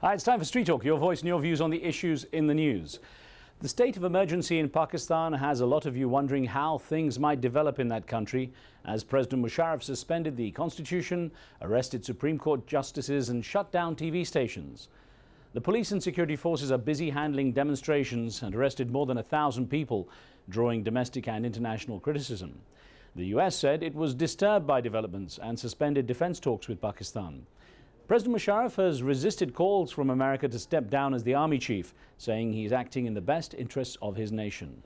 Hi, it's time for Street Talk, your voice and your views on the issues in the news. The state of emergency in Pakistan has a lot of you wondering how things might develop in that country as President Musharraf suspended the constitution, arrested Supreme Court justices and shut down TV stations. The police and security forces are busy handling demonstrations and arrested more than 1,000 people, drawing domestic and international criticism. The US said it was disturbed by developments and suspended defense talks with Pakistan. President Musharraf has resisted calls from America to step down as the army chief, saying he is acting in the best interests of his nation.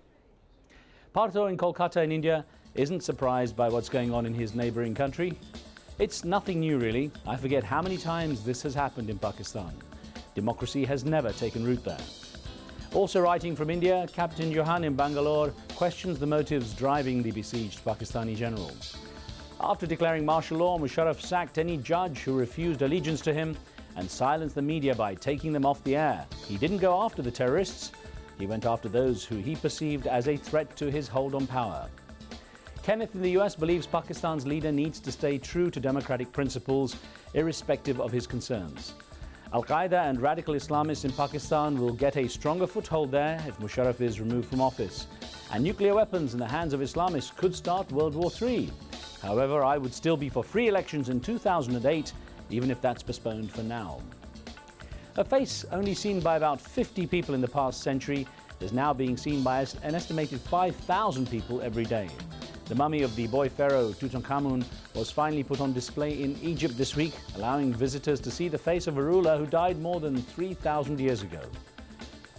Partho in Kolkata in India isn't surprised by what's going on in his neighboring country. It's nothing new really. I forget how many times this has happened in Pakistan. Democracy has never taken root there. Also writing from India, Captain Johan in Bangalore questions the motives driving the besieged Pakistani general. After declaring martial law, Musharraf sacked any judge who refused allegiance to him and silenced the media by taking them off the air. He didn't go after the terrorists. He went after those who he perceived as a threat to his hold on power. Kenneth in the US believes Pakistan's leader needs to stay true to democratic principles, irrespective of his concerns. Al-Qaeda and radical Islamists in Pakistan will get a stronger foothold there if Musharraf is removed from office. And nuclear weapons in the hands of Islamists could start World War III. However, I would still be for free elections in 2008, even if that's postponed for now. A face only seen by about 50 people in the past century is now being seen by an estimated 5,000 people every day. The mummy of the boy pharaoh Tutankhamun was finally put on display in Egypt this week, allowing visitors to see the face of a ruler who died more than 3,000 years ago.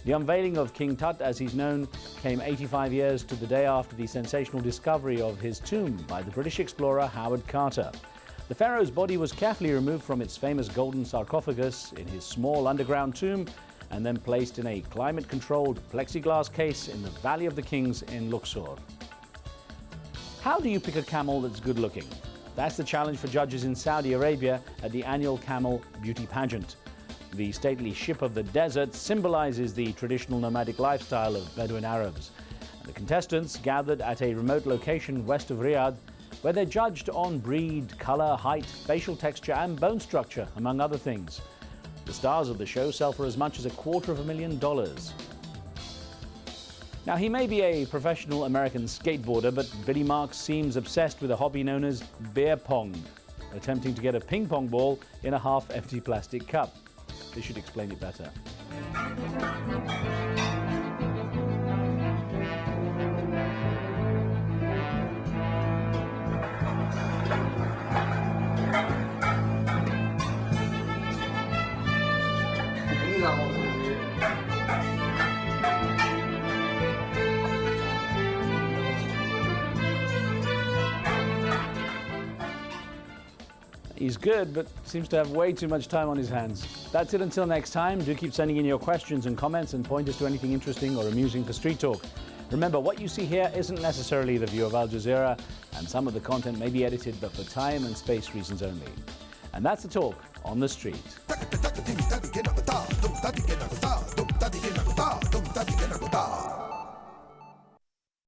The unveiling of King Tut, as he's known, came 85 years to the day after the sensational discovery of his tomb by the British explorer Howard Carter. The pharaoh's body was carefully removed from its famous golden sarcophagus in his small underground tomb and then placed in a climate-controlled plexiglass case in the Valley of the Kings in Luxor. How do you pick a camel that's good-looking? That's the challenge for judges in Saudi Arabia at the annual camel beauty pageant. The stately ship of the desert symbolizes the traditional nomadic lifestyle of Bedouin Arabs. The contestants gathered at a remote location west of Riyadh, where they're judged on breed, color, height, facial texture and bone structure, among other things. The stars of the show sell for as much as $250,000. Now, he may be a professional American skateboarder, but Billy Marks seems obsessed with a hobby known as beer pong, attempting to get a ping pong ball in a half-empty plastic cup. This should explain it better. He's good, but seems to have way too much time on his hands. That's it until next time. Do keep sending in your questions and comments and point us to anything interesting or amusing for Street Talk. Remember, what you see here isn't necessarily the view of Al Jazeera, and some of the content may be edited, but for time and space reasons only. And that's the talk on the street.